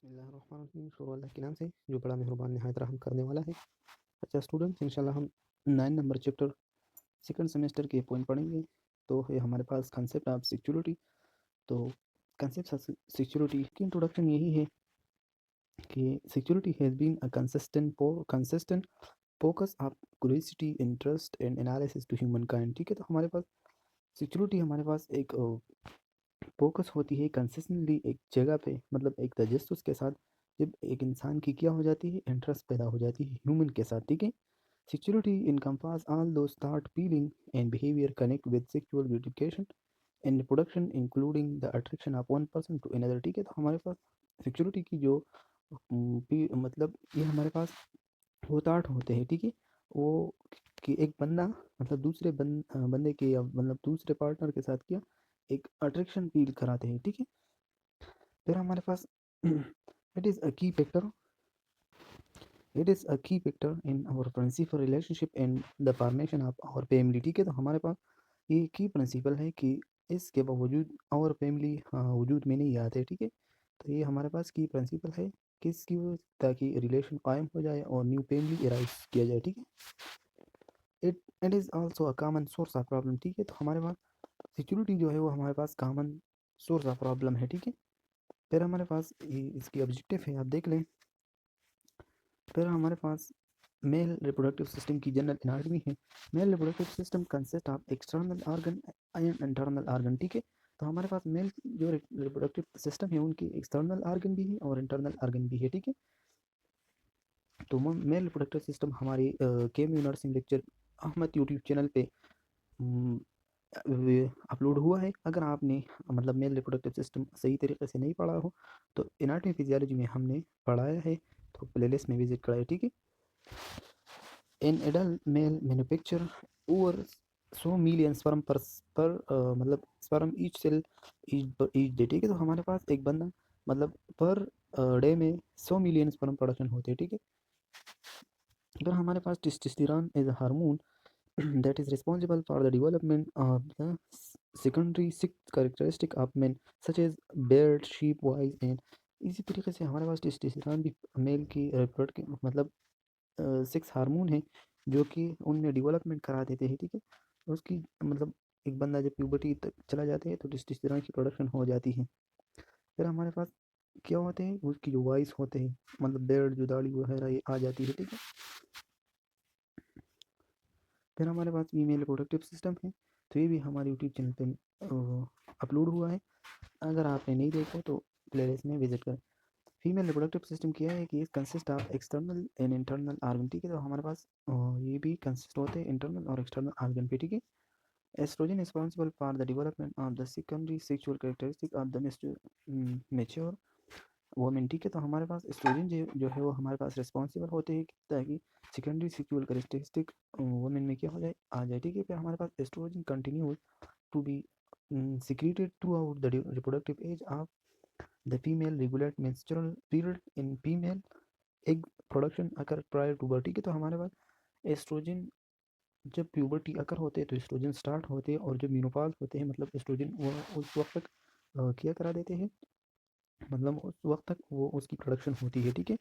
बिस्मिल्लाहिर्रहमानिर्रहीम। शुरू अल्लाह के नाम से जो बड़ा मेहरबान नहायत रहम करने वाला है। अच्छा स्टूडेंट्स, इंशाल्लाह हम 9 नंबर चैप्टर सेकंड सेमेस्टर के पॉइंट पढ़ेंगे। तो है हमारे पास कंसेप्ट ऑफ सिक्योरिटी। तो कंसेप्ट ऑफ सिक्योरिटी की इंट्रोडक्शन यही है कि security has been a consistent focus of curiosity, interest and analysis to humankind. ठीक है, तो हमारे पास सिक्योरिटी हमारे पास एक फोकस होती है कंसिस्टेंटली एक जगह पे, मतलब एक तजस्सुस के साथ। जब एक इंसान की क्या हो जाती है, इंटरेस्ट पैदा हो जाती है ह्यूमन के साथ। ठीक है, security encompasses all those thought, feeling, and behavior connect with sexual gratification and reproduction, including the attraction of one person to another। ठीक है, तो हमारे पास सिक्योरिटी की जो मतलब ये हमारे पास वो थॉट होते हैं। ठीक है, वो कि एक बंदा मतलब दूसरे बंदे के या मतलब दूसरे पार्टनर के साथ क्या एक अट्रैक्शन फील कराते हैं। ठीक है, फिर हमारे पास it is a key factor it is a key factor in our principal relationship and the formation of our family. ठीक है, तो हमारे पास ये की प्रिंसिपल है कि इसके बावजूद आवर फैमिली वजूद में नहीं आते। ठीक है, तो ये हमारे पास की प्रिंसिपल है किसकी ताकि रिलेशन कायम हो जाए और न्यू फैमिली एराइज किया जाए। ठीक है, it is also a common source of problem. ठीक है, तो हमारे पास सिक्योरिटी जो है वो हमारे पास कॉमन सोर्स ऑफ प्रॉब्लम है। ठीक है, फिर हमारे पास ये इसकी ऑब्जेक्टिव है, आप देख लें। फिर हमारे पास मेल रिप्रोडक्टिव सिस्टम की जनरल एनाटॉमी है। Male reproductive system consist of external organ and internal organ. ठीक है, तो हमारे पास मेल जो रिप्रोडक्टिव सिस्टम है उनकी एक्सटर्नल ऑर्गन भी है और इंटरनल ऑर्गन भी है। ठीक है, तो मेल रिप्रोडक्टिव सिस्टम हमारी के nursing lecture Ahmed YouTube channel पे अपलोड हुआ है। अगर आपने मतलब मेल रिप्रोडक्टिव सिस्टम सही तरीके से नहीं पढ़ा हो तो एनाटॉमी फिजियोलॉजी में हमने पढ़ाया है, तो प्लेलिस्ट में विजिट कराए। ठीक है, in adult male manufacture over 100 million sperm पर मतलब sperm each cell each day. ठीक है, तो हमारे पास एक बंदा मतलब पर डे में 100 मिलियन स्पर्म प्रोडक्शन होते हैं। ठीक है, फिर हमारे पास testosterone is a hormone that is responsible for the development of the secondary six characteristic of men such as beard, sheep, voice and इसी तरीके से हमारे पास टेस्टोस्टेरोन भी मेल की रिप्रोडक्टिव मतलब सिक्स हार्मोन है जो कि उनमें डेवलपमेंट करा देते हैं। ठीक है, उसकी मतलब एक बंदा जब प्यूबर्टी तक चला जाता है तो टेस्टोस्टेरोन की प्रोडक्शन हो जाती है। फिर हमारे पास क्या होते हैं, उसकी जो वॉइस होते हैं मतलब बेर्ड जो दाढ़ी वगैरह ये आ जाती है। ठीक है, फिर हमारे पास फीमेल रिप्रोडक्टिव सिस्टम है, तो ये भी हमारे यूट्यूब चैनल पे अपलोड हुआ है। अगर आपने नहीं देखा तो प्लेलिस्ट में विजिट करें। फीमेल रिप्रोडक्टिव सिस्टम क्या है कि consist of external and internal organ. ठीक है, तो हमारे पास ये भी कंसिस्ट होते हैं इंटरनल और एक्सटर्नल ऑर्गन पे। ठीक है, estrogen responsible for the development of the secondary sexual characteristic of the mature women. ठीक है, तो हमारे पास एस्ट्रोजन जो है वो हमारे पास रिस्पॉन्सिबल होते हैं ताकि सेकेंडरी सेक्सुअल कैरेक्टरिस्टिक वोमेन में क्या हो जाए आ जाए। ठीक है, फिर हमारे पास estrogen continue to be secreted throughout the reproductive age of the female, regulate menstrual period in female, egg production occur prior to birth. ठीक है, तो हमारे पास एस्ट्रोजन जब प्यूबर्टी अकर होते हैं तो एस्ट्रोजन स्टार्ट होते हैं और जब मीनोपॉज होते हैं मतलब एस्ट्रोजन वो उस वक्त तक क्या करा देते हैं, मतलब उस वक्त तक वो उसकी प्रोडक्शन होती है। ठीक है,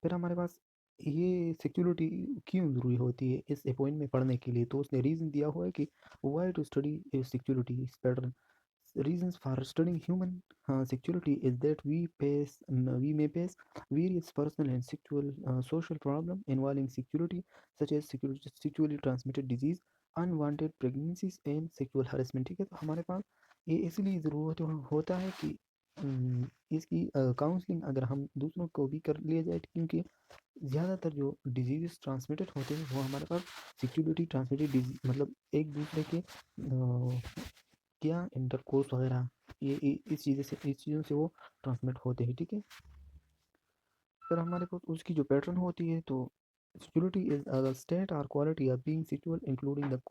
फिर हमारे पास ये सिक्योरिटी क्यों ज़रूरी होती है इस पॉइंट में पढ़ने के लिए, तो उसने रीज़न दिया हुआ है कि why to study security pattern. reasons for studying human security is that we may face various personal and social problem involving security such as sexually transmitted disease, unwanted pregnancies and sexual harassment। ठीक है, तो हमारे पास ये इसलिए ज़रूरत होता है कि इसकी काउंसलिंग अगर हम दूसरों को भी कर लिया जाए, क्योंकि ज़्यादातर जो डिजीज़ ट्रांसमिटेड होते हैं वो हमारे पास सिक्योरिटी ट्रांसमिटेड डिजीज मतलब एक दूसरे के क्या इंटरकोर्स वगैरह ये इस चीज़ों से वो ट्रांसमिट होते हैं। ठीक है, फिर हमारे पास उसकी जो पैटर्न होती है तो सिक्योरिटी इज अ स्टेट और quality of being secure including the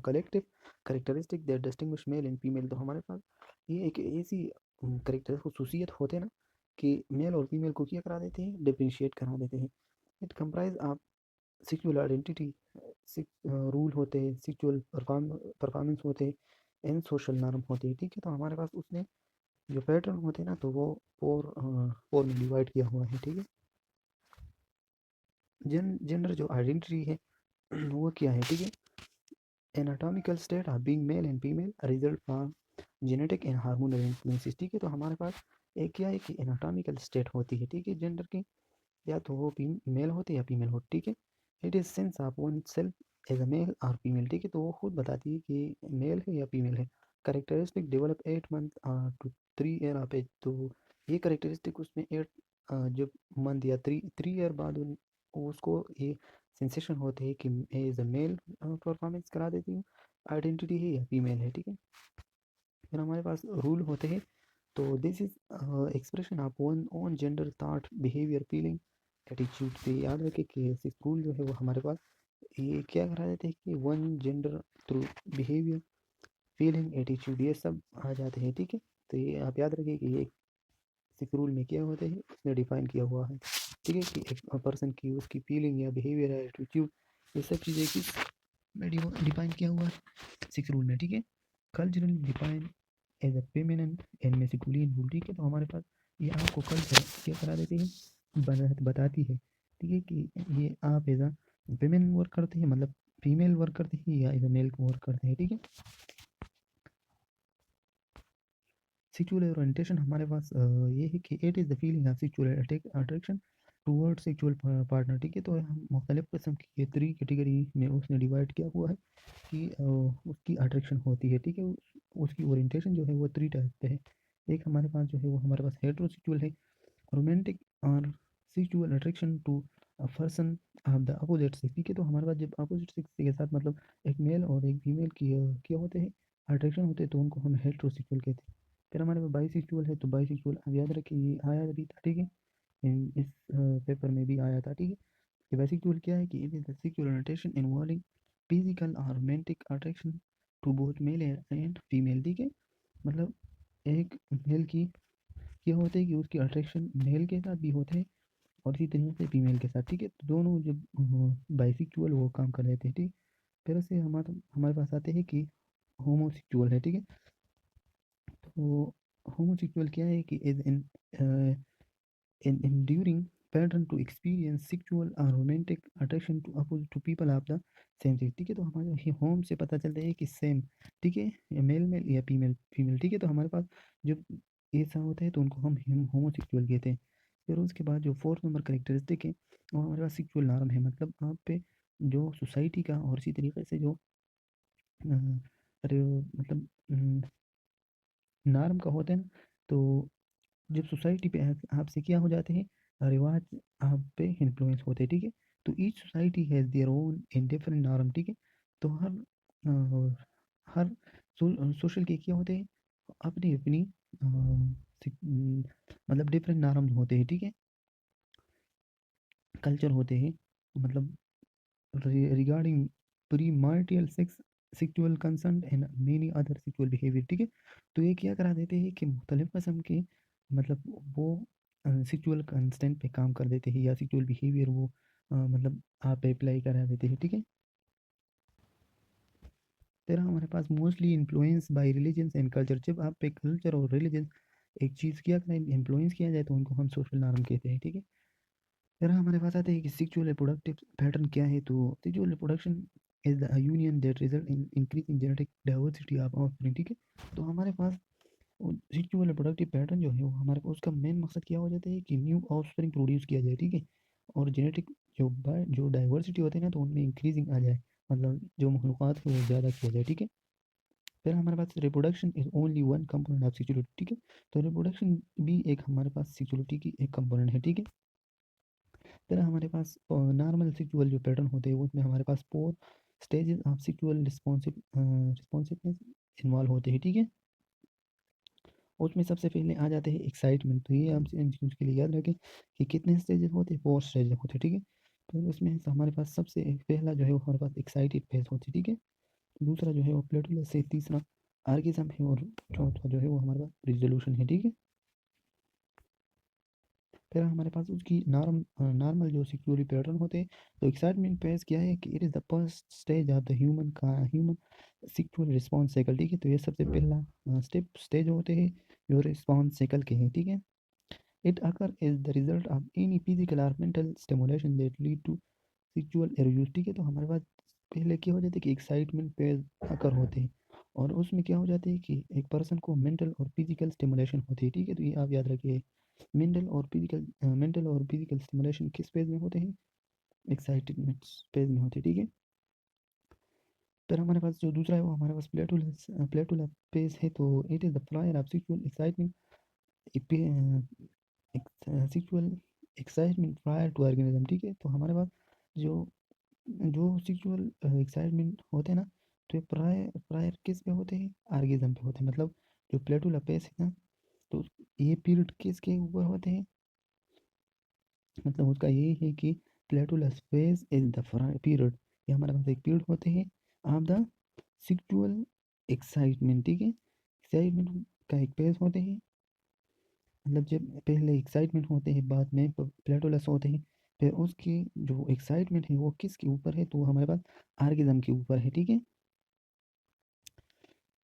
collective characteristic that distinguish mail and female. तो हमारे पास ये एक ऐसी करेक्टर खसूसियत होते हैं ना कि मेल और फीमेल को क्या करा देते हैं, डिफ्रेंशिएट करा देते हैं। It comprise of sexual identity, rule होते हैं, सेक्सुअल परफॉर्मेंस होते हैं एंड सोशल नॉर्म होते हैं। ठीक है, तो हमारे पास उसने जो पैटर्न होते हैं ना तो वो फोर में डिवाइड किया हुआ है, ठीक है। जेंडर जो आइडेंटिटी है वो क्या है, ठीक है। Anatomical state are being male and female result from genetic and hormonal influences, ठीक है। तो हमारे पास एक क्या है कि एनाटॉमिकल स्टेट होती है, ठीक है, जेंडर की, या तो वो मेल होते या फीमेल होते, ठीक है। It is sense of one self as a male और फीमेल, ठीक है। तो वो खुद बताती है कि मेल है या फीमेल है। Characteristic develop 8 month to 3 year of age, तो ये करेक्टरिस्टिक उसमें 8 जब मंथ या 3 ईयर बाद उसको ये सेंसेशन होते हैं कि एज अ मेल परफॉर्मेंस करा देती हूँ, आइडेंटिटी है या फीमेल है, ठीक है। फिर हमारे पास रूल होते हैं, तो this is expression of one own gender thought behaviour feeling attitude. से याद रखें कि सिक्स रूल जो है वो हमारे पास ये क्या करा देते हैं कि one gender through behaviour feeling attitude ये सब आ जाते हैं, ठीक है। तो ये आप याद रखिए कि ये सिक्स रूल में क्या होते हैं उसने डिफाइन किया हुआ है, ठीक है, कि एक पर्सन की उसकी फीलिंग या बिहेवियर या एटीट्यूड ये सब चीज़ें किस में डिफाइन किया हुआ है, सिक्स रूल में, ठीक है। Cultural define as a feminine and masculine rule, ठीक है। तो हमारे पास ये आपको कल्चर क्या करा देती है, बताती है, ठीक है, कि ये आप एज अ फेमिनिन वर्क करते हैं, मतलब फीमेल वर्क करते हैं, या एज अ मेल वर्क करते हैं, ठीक है। सेक्सुअल ओरिएंटेशन हमारे पास ये है कि it is the feeling of sexual attraction toward sexual partner, ठीक है। तो हम मुख्तलिफ किस्म की ये 3 कैटेगरी में उसने डिवाइड किया हुआ है कि उसकी अट्रैक्शन होती है, ठीक है। उसकी ओरिएंटेशन जो है वो 3 टाइप पे है। एक हमारे पास जो है वो हमारे पास हेटेरोसेक्सुअल है, रोमांटिक और sexual attraction to a person of the opposite sex, ठीक है। तो हमारे पास जब अपोजिट सेक्स के साथ मतलब एक मेल और एक फीमेल की क्या होते हैं, अट्रैक्शन होते हैं, तो उनको हम हेटेरोसेक्सुअल कहते हैं। फिर हमारे पास बाईसेक्सुअल है, तो बाईसेक्सुअल अब याद रखिए ये आया भी था, ठीक है, इस पेपर में भी आया था, ठीक है। कि बाईसेक्सुअल क्या है कि it is the sexual orientation involving physical और romantic attraction to both male and female, ठीक है। मतलब एक मेल की क्या होता है कि उसकी अट्रैक्शन मेल के साथ भी होते हैं और इसी तरीके से फीमेल के साथ, ठीक है। तो दोनों जब बाईसेक्सुअल वो काम कर लेते हैं, ठीक। फिर से हमारे हमारे पास आते हैं कि होमोसेक्सुअल है, ठीक है। तो होमोसेक्सुअल क्या है कि is in an enduring pattern to experience sexual or romantic attraction to opposite to people of the same sex, ठीक है। तो हमारे ये होम से पता चलता है कि सेम, ठीक है, या मेल मेल या फीमेल फीमेल, ठीक है। तो हमारे पास जब ऐसा होता है तो उनको हम होमोसेक्सुअल कहते हैं। फिर उसके बाद जो फोर्थ नंबर करेक्टरिस्टिक है वो हमारे पास सेक्सुअल नॉर्म है, मतलब आप पे जो सोसाइटी का और इसी तरीके से जो अरे मतलब नॉर्म का होता है ना, तो जब सोसाइटी पे आपसे क्या हो जाते हैं रिवाज आप पे इन्फ्लुएंस होते हैं, ठीक है। तो each society has their own in different norm, ठीक है। तो हर सोशल के क्या होते हैं अपनी अपनी मतलब डिफरेंट नॉर्म होते हैं, ठीक है, कल्चर होते हैं, मतलब regarding pre marital sex sexual concern and many other sexual behaviour, ठीक है। तो ये क्या करा देते हैं कि मुख्तलिफ किस्म के मतलब वो सेक्सुअल कंसेंट पे काम कर देते हैं या सेक्सुअल बिहेवियर वो मतलब आप अप्लाई करा देते हैं, ठीक है। तेरा हमारे पास mostly influence by religions and culture, जब आप पे कल्चर और रिलीजन एक चीज़ किया करें इन्फ्लुएंस किया जाए तो उनको हम सोशल नॉर्म कहते हैं, ठीक है। फिर हमारे पास आते हैं कि सेक्सुअल रिप्रोडक्टिव पैटर्न क्या है, तो sexual reproduction is the union that result in increasing genetic diversity of offspring, ठीक है। तो हमारे पास सेक्सुअल रिप्रोडक्टिव पैटर्न जो है वो हमारे पास उसका मेन मकसद क्या हो जाता है कि न्यू ऑफस्प्रिंग प्रोड्यूस किया जाए, ठीक है, और जेनेटिक जो डाइवर्सिटी होती है ना तो उनमें इंक्रीजिंग आ जाए, मतलब जो मखलूक़ात है वो ज़्यादा किया जाए, ठीक है। फिर हमारे पास reproduction is only one component of sexuality, ठीक है। तो रिप्रोडक्शन भी एक हमारे पास सेक्सुअलिटी की एक कंपोनेंट है, ठीक है। फिर हमारे पास नॉर्मल सेक्सुअल जो पैटर्न होते हैं उसमें हमारे पास 4 stages of sexual responsiveness involve होते हैं, ठीक है। उसमें सबसे पहले आ जाते हैं एक्साइटमेंट, तो ये हम एमसीक्यूज के लिए याद रखें कि कितने स्टेजेस होते हैं, 4 स्टेजेस होते हैं, ठीक है। फिर उसमें से हमारे पास सबसे पहला जो है वो हमारे पास एक्साइटेड फेज होती है, ठीक है। दूसरा जो है वो प्लेटुलस है, तीसरा आर्गिज्म है और चौथा जो है वो हमारे पास रिजोल्यूशन है, ठीक है। फिर हमारे पास उसकी नॉर्मल जो सिक्योरिटी पैटर्न होते हैं। तो एक्साइटमेंट फेज क्या है कि it is the first stage of the human secure response cycle, ठीक है। तो ये सबसे पहला स्टेज होते हैं जो रिस्पॉन्स साइकिल के हैं, ठीक है। It occur is the result of any physical और mental stimulation that lead to sexual arousal, ठीक है। तो हमारे पास पहले क्या हो जाता है कि एक्साइटमेंट फेज अकर होते हैं, और उसमें क्या हो जाता है कि एक पर्सन को मेंटल और फिजिकल स्टिमुलेशन होती है, ठीक है। तो ये आप याद रखिए, मेंटल और फिजिकल स्टिमुलेशन किस फेज में होते हैं, एक्साइटमेंट फेज में होते हैं, ठीक है। फिर हमारे पास जो दूसरा है वो हमारे पास प्लेटुला फेज है। तो it is the prior of sexual excitement, sexual excitement prior to orgasm, ठीक है। तो हमारे पास जो जो सेक्सुअल एक्साइटमेंट होते हैं ना, तो ये प्रायर प्रायर किस पे होते हैं, ऑर्गेनिज्म पे होते हैं। मतलब जो प्लेटुला फेज है ना, तो ये पीरियड किसके ऊपर होते हैं, मतलब उसका यही है कि प्लेटुलस फेज इज द पीरियड, ये हमारे पास एक पीरियड होते हैं ऑफ द सेक्सुअल एक्साइटमेंट, ठीक है। एक्साइटमेंट का एक फेज होते हैं, मतलब जब पहले एक्साइटमेंट होते हैं बाद में प्लेटुलस होते हैं। फिर उसकी जो एक्साइटमेंट है वो किसके ऊपर है, तो हमारे पास आर्गिज्म के ऊपर है, ठीक है।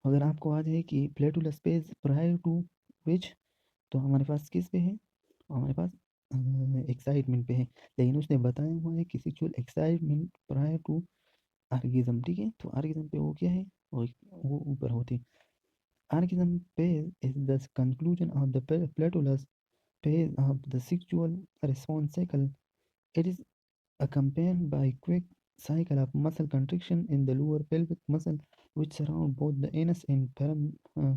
अगर आपको आ जाए कि प्लेटुलस फेज प्रायर टू विच, तो हमारे पास किस पे है, हमारे पास एक्साइटमेंट पे है। लेकिन उसने बताया हुआ है कि सेक्सुअल एक्साइटमेंट प्रायर टू आर्गिज्म, ठीक है। तो आर्गिज्म पे वो क्या है, वो ऊपर होती है। आर्गिज्म phase is the conclusion of the Platypus phase of the sexual response cycle. It is accompanied by quick cycle of muscle contraction in the lower pelvic muscle which surround both the anus and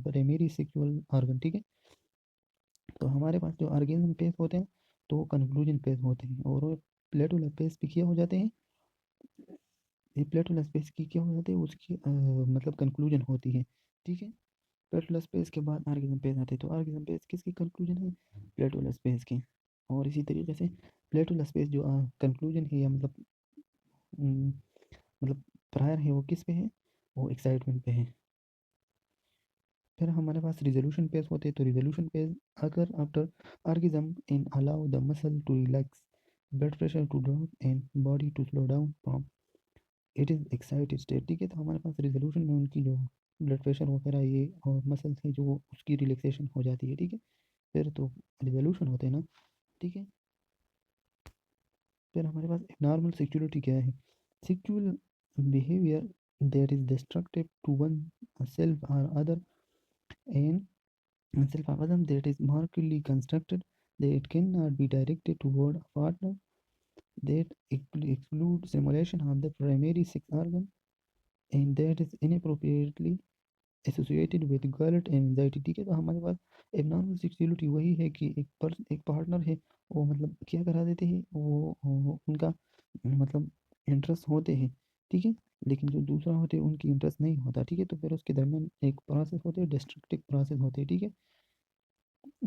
primary sexual organ, ठीक है। तो हमारे पास जो orgasm phase होते हैं तो conclusion phase होते हैं, और वो प्लेटुलस फेज पे क्या हो जाते हैं, ये प्लेटुलस फेज की क्या हो जाती है उसकी मतलब कंक्लूजन होती है, ठीक है। प्लेटुलस फेज के बाद ऑर्गेज्म फेज आते हैं, तो ऑर्गेज्म फेज किसकी कंक्लूजन है, प्लेटुलस फेज की। और इसी तरीके से प्लेटुलस फेज जो कंक्लूजन है या उम, मतलब प्रायर है वो किस पे है, वो एक्साइटमेंट पे है। फिर हमारे पास रिजोल्यूशन पेज होते हैं। तो रिजोल्यूशन पेज अगर after orgasm and allow the muscle to relax, blood pressure to drop and body to slow down from it is excited state, ठीक है। तो हमारे पास रिजोल्यूशन में उनकी जो ब्लड प्रेशर वगैरह ये और मसल्स है जो उसकी रिलैक्सेशन हो जाती है, ठीक है। फिर तो रिजोल्यूशन होते हैं ना, ठीक है। फिर हमारे पास नॉर्मल सिक्योरिटी क्या है, sexual behaviour that is destructive to one self और other and self-awareness that is markedly constructed that it cannot be directed toward a partner, that excludes stimulation of the primary sex organ, and that is inappropriately associated with guilt and anxiety, ठीक है। तो हमारे पास abnormal sexuality वही है कि एक partner है, वो मतलब क्या करा देते हैं, वो उनका मतलब इंटरेस्ट होते हैं, ठीक है। लेकिन जो दूसरा होते हैं उनकी इंटरेस्ट नहीं होता, ठीक है। तो फिर उसके दरमियान एक प्रोसेस होते हैं, डिस्ट्रक्टिव प्रोसेस होते हैं, ठीक है।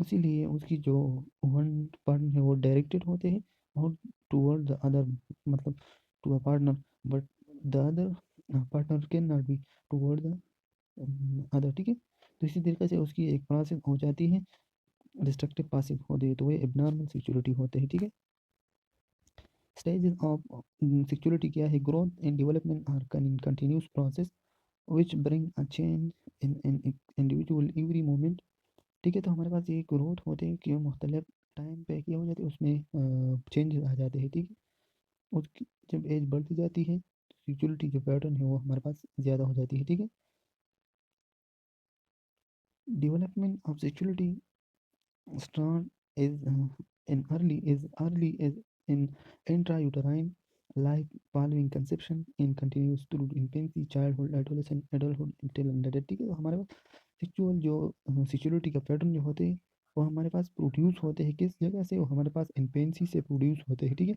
इसीलिए उसकी जो वन पार्टनर है वो डायरेक्टेड होते हैं और टूवर्ड द अदर, मतलब to a partner, but the other partner can not be toward the other, ठीक है। तो इसी तरीके से उसकी एक प्रोसेस हो जाती है, डिस्ट्रक्टिव पासिव होते हैं, तो ये एबनॉर्मल सिक्योरिटी होते हैं, ठीक है। स्टेजेस ऑफ सिक्योरिटी क्या है, growth and development are continuous process which bring a change in individual every moment, ठीक है। तो हमारे पास ये ग्रोथ होते हैं कि मुख्तलिफ टाइम पे क्या हो जाती है, उसमें चेंजेस आ जाते हैं, ठीक है। उसकी जब एज बढ़ती जाती है तो सिक्योरिटी जो पैटर्न है वो हमारे पास ज़्यादा हो जाती है, ठीक है। Development of security start is early is in intrauterine life following conception and continues through infancy, childhood, adolescent, adulthood until adulthood, ठीक है। तो हमारे पास सेक्सुअल जो सिक्योरिटी का पैटर्न जो होते हैं वो हमारे पास प्रोड्यूस होते हैं किस जगह से, वो हमारे पास इन्फेंसी से प्रोड्यूस होते हैं, ठीक है।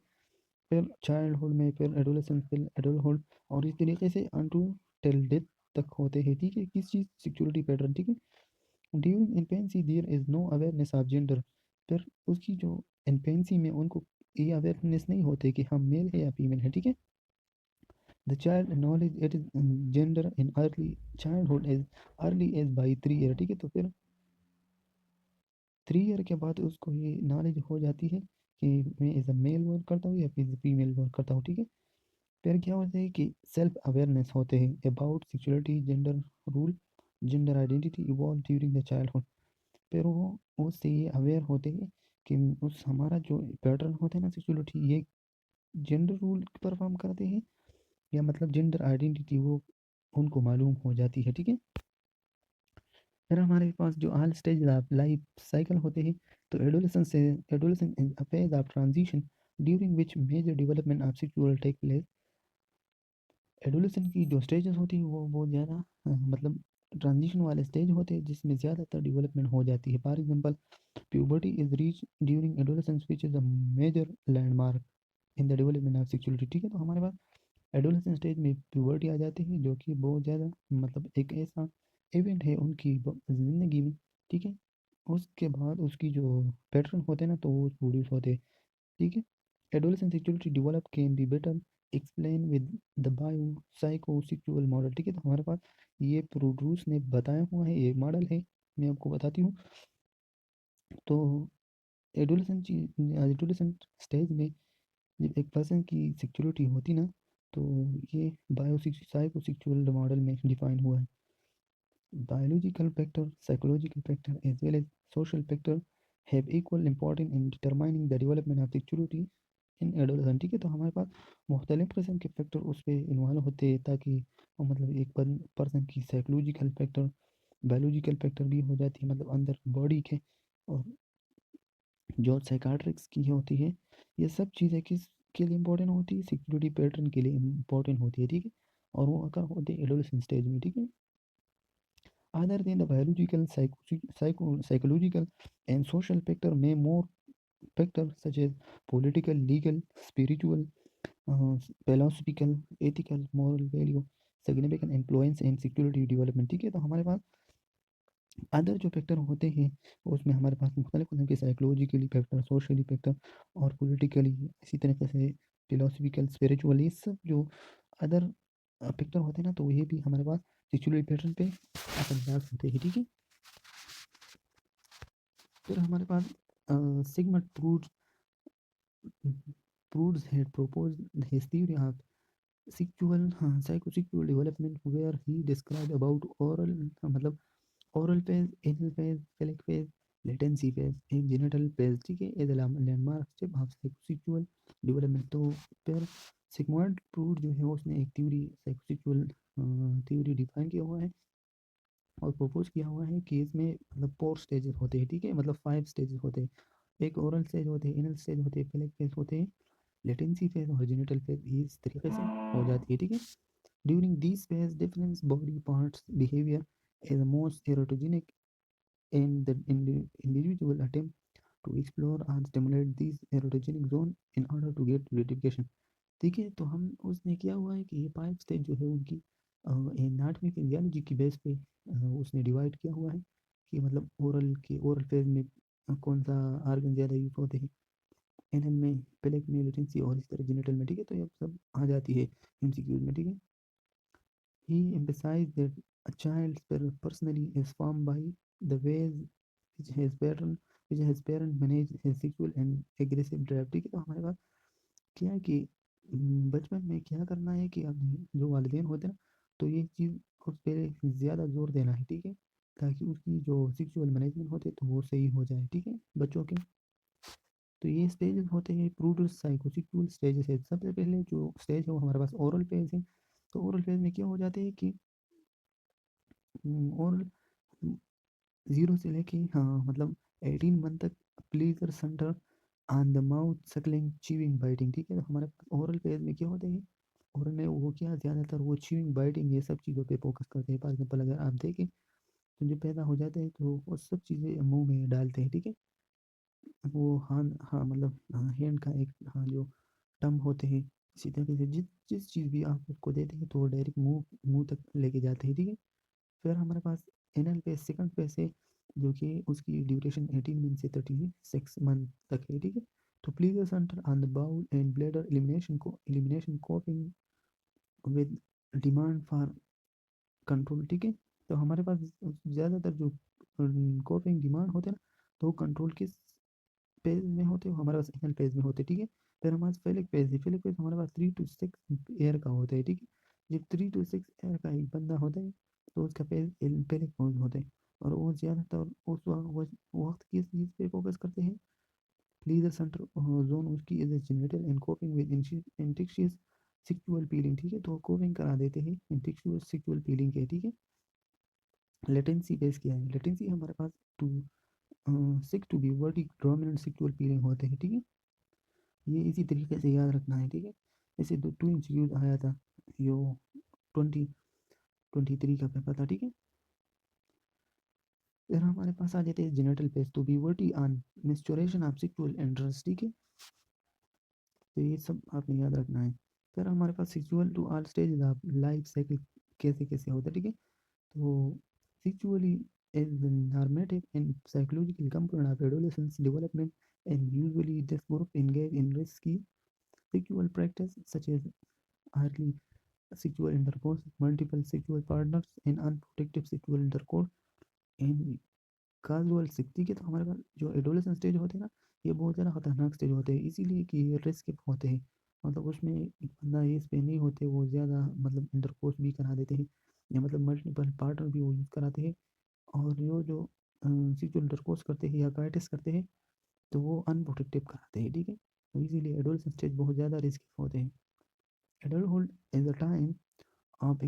फिर चाइल्डहुड में, फिर एडोलेसेंस, फिर एडल्टहुड, और इस तरीके से अनटू टिल डेथ तक होते हैं, ठीक है। किस चीज़, सिक्योरिटी पैटर्न, ठीक है। During infancy there is no awareness of gender, फिर उसकी जो इन्फेंसी में उनको ये अवेयरनेस नहीं होती कि हम मेल है या फीमेल है, ठीक है। The child knowledge it is gender in early childhood is early age by 3 year, ठीक है। तो फिर 3 ईयर के बाद उसको ये नॉलेज हो जाती है कि मैं एज अ मेल वर्क करता हूँ या फिर फीमेल वर्क करता हूँ, ठीक है। फिर क्या होता है कि सेल्फ अवेयरनेस होते हैं about sexuality, gender rule, gender identity evolve during the childhood. फिर वो उससे ये अवेयर होते हैं कि उस हमारा जो पैटर्न होते हैं ना सेक्सुअलिटी, ये जेंडर रूल परफॉर्म करते हैं या मतलब जेंडर आइडेंटिटी वो उनको मालूम हो जाती है, ठीक है। फिर हमारे पास जो ऑल स्टेज लाइफ साइकिल होते हैं, तो एडोलेसेंस से adolescence is a phase of transition during which major development of sexual take place. Adolescence की जो स्टेजेस होती है वो बहुत ज़्यादा मतलब ट्रांजिशन वाले स्टेज होते हैं जिसमें ज़्यादातर डेवलपमेंट हो जाती है। For example puberty is reach during adolescence which is a major landmark in the development of sexuality, ठीक है। तो हमारे पास एडोलेसेंस स्टेज में प्यूबर्टी आ जाती है जो कि बहुत ज़्यादा मतलब एक ऐसा इवेंट है उनकी ज़िंदगी में, ठीक है। उसके बाद उसकी जो पैटर्न होते हैं ना तो वो प्रोड्यूस होते हैं, ठीक है। Adolescence sexuality develop can be better explain with the bio psychosexual model, ठीक है। तो हमारे पास ये प्रोड्यूस ने बताया हुआ है, ये मॉडल है, मैं आपको बताती हूँ। तो एडोलेसेंस एडोलेसेंट स्टेज में जब एक पर्सन की सेक्सुअलिटी होती ना तो ये बायो साइकोसेक्सुअल मॉडल में डिफाइन हुआ है। Biological factor, psychological factor, as well as social factor have equal importance in determining the development of sexuality in adolescent, ठीक है। तो हमारे पास मुख्तलिफ किस्म के फैक्टर उस पर इन्वॉल्व होते हैं ताकि मतलब एक पर्सन की साइकोलॉजिकल फैक्टर, बायोलॉजिकल फैक्टर भी हो जाती है मतलब अंदर बॉडी के, और जो साइकाट्रिक्स की होती है, ये सब चीज़ें किस के लिए इम्पोर्टेंट होती है, सिक्योरिटी पैटर्न के लिए इम्पोर्टेंट होती है, ठीक है। और वो अगर होते हैं एडोलेसेंट स्टेज में, ठीक है। Other than the biological, psychological, and social factor, may more factors such as political, legal, spiritual, uh, philosophical, ethical, moral value, significant influence in security development, ठीक है। तो हमारे पास अदर जो फैक्टर होते हैं उसमें हमारे पास मुख्तलिफ किस्म के साइकोलॉजिकली फैक्टर, सोशली फैक्टर और पॉलिटिकली, इसी तरीके से फिलोसफिकल, स्पिरिचुअल, ये सब जो अदर फैक्टर होते हैं ना तो ये भी हमारे पास सेक्सुअल पैटर्न पे असरदार होते हैं, ठीक है। फिर हमारे पास Sigmund फ्रूड्स had proposed his theory of sexual psychosexual development where he described about oral मतलब oral phase, anal phase, phallic phase, latency phase, एक genital phase, ठीक है। As landmark step of psychosexual development. तो फिर सिगमंड फ्रूड जो है उसने एक थ्योरी साइकोसेक्सुअल थ्योरी डिफाइन किया हुआ है और प्रपोज किया हुआ है कि इसमें मतलब 4 स्टेजेस होते हैं, ठीक है। मतलब 5 स्टेजेस होते हैं। एक ओरल स्टेज होते हैं, इनल स्टेज होते हैं, फेलिक फेज होते हैं, लेटेंसी फेज और जेनिटल फेज, इस तरीके से हो जाती है, ठीक है। During this phase difference body parts behaviour is the most erotogenic and the individual attempt to explore and stimulate these erotogenic zone in order to get gratification, ठीक है। तो हम उसने किया हुआ है कि ये 5 स्टेज जो है उनकी एनाटॉमी फिजियोलॉजी की बेस पे उसने डिवाइड किया हुआ है कि मतलब ओरल फेज में कौन सा आर्गन ज़्यादा यूज होते हैं, एनल में, पेलेक में, लेटेंसी और इस तरह जेनिटल में, ठीक है। तो ये सब आ जाती है एमसीक्यूज में, ठीक है। He emphasized that a child's personality is formed by the ways which his parent manage his sexual and aggressive drive, ठीक है। तो हमारे पास क्या है कि बचपन में क्या करना है कि अब जो वालिदैन होते हैं ना तो ये चीज़ उस पर ज़्यादा जोर देना है, ठीक है, ताकि उसकी जो सेक्सुअल मैनेजमेंट होते तो वो सही हो जाए, ठीक है, बच्चों के। तो ये स्टेजेस होते हैं प्रूडल साइकोसेक्सुअल स्टेजेस है। सबसे पहले जो स्टेज है वो हमारे पास ओरल फेज है। तो ओरल फेज में क्या हो जाते हैं कि ओरल 0 से लेके हाँ मतलब 18 मंथ तक pleaser centre on the mouth Suckling chewing biting, ठीक है। तो हमारे ओरल फेज में क्या होते हैं, ओरल में वो क्या ज़्यादातर वो च्यूइंग बाइटिंग ये सब चीज़ों पे फोकस करते हैं। फॉर एग्जाम्पल अगर आप देखें तो जब पैदा हो जाते हैं तो वो सब चीज़ें मुंह में डालते हैं, ठीक है। वो हाँ हाँ मतलब हैंड का एक हाँ जो टर्म होते हैं, इसी तरीके से जिस जिस चीज़ भी आप उसको देते हैं तो वो डायरेक्ट मुंह मुंह तक लेके जाते हैं, ठीक है। फिर हमारे पास एनएल पे सेकंड फेज है जो कि उसकी ड्यूरेशन 18 मंथ से 36 मंथ तक है, ठीक है। तो please centre on the bowel and bladder elimination coping with demand for control, ठीक है। तो हमारे पास ज़्यादातर जो कोपिंग डिमांड होते हैं ना तो कंट्रोल किस पेज में होते हो, हमारे पास एनल पेज में होते हैं, ठीक है। फिर हमारे पास फेलिक पेज है, फेलिक पेज हमारे पास 3 to 6 एयर का होता है, ठीक है। जब 3 to 6 एयर का एक बंदा होता है तो उसका पेज फेलिक पेज होता है। और वो ज़्यादातर उस वक्त किस चीज़ पे फोकस करते हैं, प्लीजर सेंटर जोन उसकी is genital and coping with infectious sexual feeling, ठीक है। तो कोपिंग करा देते हैं इंटेक्शियस सेक्सुअल पीलिंग के, ठीक है। लेटेंसी बेस क्या है, लेटेंसी हमारे पास टू 6 to be वर्टिक डोमिनेंट सेक्सुअल पीलिंग होते हैं, ठीक है। ये इसी तरीके से याद रखना है, ठीक है। ऐसे 2 इंच आया था यो 2023 का पेपर था, ठीक है। फिर हमारे पास आ जाते हैं जेनिटल पेज टू बी वर्टी on menstruation of sexual interest, ठीक है। तो ये सब आपने याद रखना है। फिर हमारे पास sexual to all stage of life cycle कैसे कैसे होता है, ठीक है। तो sexually is the normative and psychological component of adolescence development, and usually this group engage in risky sexual practice such as early sexual intercourse, multiple sexual partners, and unprotected sexual intercourse and casual sex, ठीक है। तो हमारे पास जो adolescence stage होते हैं ना, ये बहुत ज़्यादा खतरनाक स्टेज होते हैं, इसीलिए कि ये रिस्क होते हैं। मतलब उसमें एक बंदा एज पे नहीं होते, वो ज़्यादा मतलब इंटरकोर्स भी करा देते हैं, या मतलब मल्टीपल पार्टनर भी वो यूज़ कराते हैं। और जो सेक्सुअल इंटरकोर्स करते हैं या काइटिस करते हैं तो वो अनप्रोटेक्टिव कराते हैं, ठीक है। तो इसीलिए एडोलेसेंस स्टेज बहुत ज़्यादा रिस्की होते हैं। Adulthood is a time of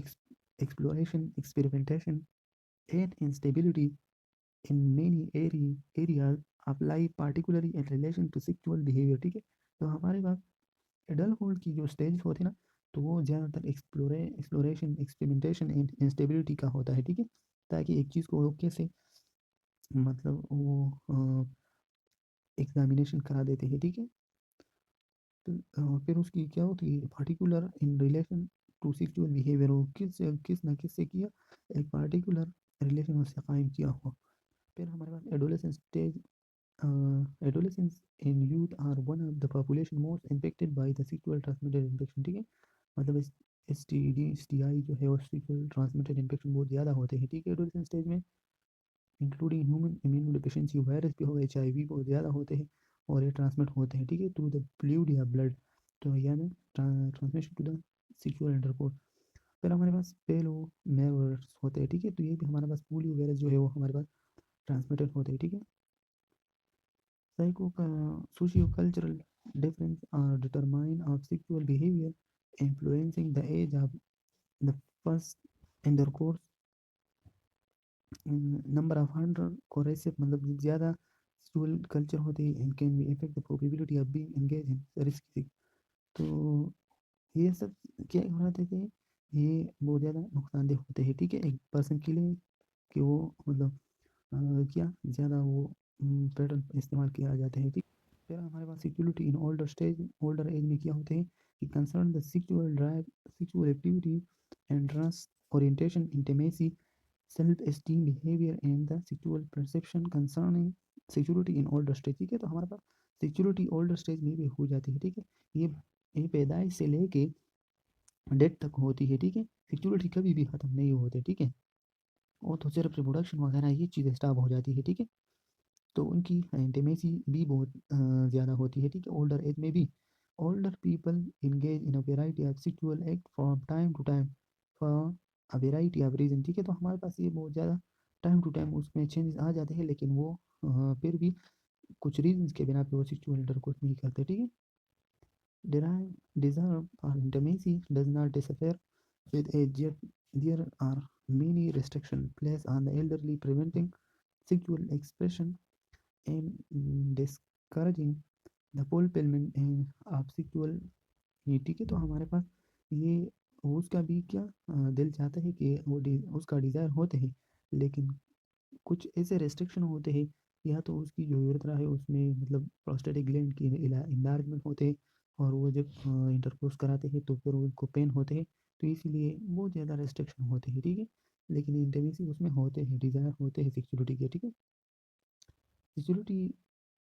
exploration, experimentation, and instability in many areas of life, particularly in relation to sexual behavior, ठीक है। तो हमारे पास एडल्टहुड की जो स्टेज होते हैं ना, तो वो ज़्यादातर एक्सप्लोरेशन, एक्सपेरिमेंटेशन एंड इंस्टेबिलिटी का होता है, ठीक है। ताकि एक चीज़ को वो कैसे मतलब वो एग्जामिनेशन करा देते हैं, ठीक है। तो फिर उसकी क्या होती है, particular in relation to sexual behaviour, वो किस ना किस से किया, एक पार्टिकुलर रिलेशन उससे कायम किया हुआ। फिर हमारे पास adolescence stage, adolescence in youth are one of the population most impacted by the sexual transmitted infection, ठीक है। मतलब STI जो है वो सेक्सुअल ट्रांसमिटेड इन्फेक्शन बहुत ज़्यादा होते हैं, ठीक है, एडोलेसेंस स्टेज में। Including human immuno deficiency virus भी हो, HIV बहुत ज़्यादा होते हैं और ये ट्रांसमिट होते हैं, ठीक है, थ्रू द फ्लूइड या ब्लड। तो यानी transmission to the sexual intercourse. फिर हमारे पास पेलो मेवर्स होते हैं, ठीक है। तो ये भी हमारे पास पोलियो वायरस जो है वो हमारे पास ट्रांसमिटेड होते हैं, ठीक है। साइको का socio cultural difference are determine of sexual behaviour influencing the age of the first intercourse, number of hundred coercive, मतलब ज़्यादा स्टूल कल्चर होते हैं and can be effect the probability of being engage in risk. तो ये सब क्या होते थे, ये बहुत ज़्यादा नुकसानदेह होते हैं, ठीक है, एक पर्सन के लिए, कि वो मतलब क्या ज़्यादा वो पैटर्न इस्तेमाल किया जाते हैं, ठीक। फिर हमारे पास security in older stage, older age में क्या होते हैं कि concern the sexual drive, sexual activity and trans orientation, intimacy, self esteem, behaviour and the sexual perception concerning security in older stage, ठीक है। तो हमारे पास सिक्योरिटी ओल्डर स्टेज में भी हो जाती है, ठीक है। ये ये पैदाइश से लेके डेथ तक होती है, ठीक है। सिक्योरिटी कभी भी ख़त्म नहीं होते, ठीक है। वो तो सिर्फ रिप्रोडक्शन वगैरह ये चीज़ें स्टॉप हो जाती है, ठीक है। तो उनकी इंटीमेसी भी बहुत ज़्यादा होती है, ठीक है, ओल्डर एज में भी। Older people engage in a variety of sexual act from time to time for a variety of reason, ठीक है। तो हमारे पास ये बहुत ज़्यादा टाइम टू टाइम उसमें चेंजेस आ जाते हैं, लेकिन वो फिर भी कुछ रीजंस के बिना पे वो सेक्सुअल इंटरकोर्स नहीं करते, ठीक है। Derive desire for intimacy does not disappear with age, yet there are many restrictions placed on the elderly, preventing sexual expression and discouraging the fulfillment of sexual need, ठीक है। तो हमारे पास ये उसका भी क्या दिल चाहता है कि वो उसका डिज़ायर होते हैं, लेकिन कुछ ऐसे रेस्ट्रिक्शन होते हैं, या तो उसकी जो यूरेथ्रा है उसमें मतलब प्रोस्टेटिक ग्लैंड की इन्लार्जमेंट होते हैं, और वो जब इंटरकोर्स कराते हैं तो फिर उनको पेन होते हैं। तो इसीलिए बहुत ज़्यादा रेस्ट्रिक्शन होते हैं, ठीक है। लेकिन इंटीमेसी उसमें होते हैं, डिज़ायर होते हैं सेक्सुअलिटी के, ठीक है। Sexuality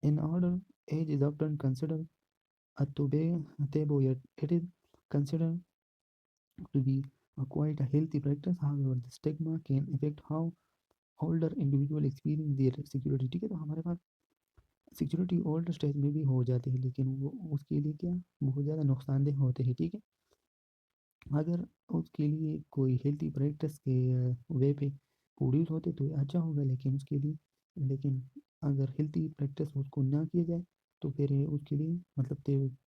in order age is often consider a taboo, yet it is considered to be a quite a healthy practice. However, the stigma can affect how older individual experience their security, ठीक है। तो हमारे पास security old stage में भी हो जाती है, लेकिन वो उसके लिए क्या बहुत ज़्यादा नुकसानदेह होते हैं, ठीक है। अगर उसके लिए कोई हेल्थी प्रैक्टिस के वे पे प्रोड्यूस होते तो ये अच्छा होगा, लेकिन उसके लिए लेकिन अगर हेल्थी प्रैक्टिस उसको ना किया जाए तो फिर ये उसके लिए मतलब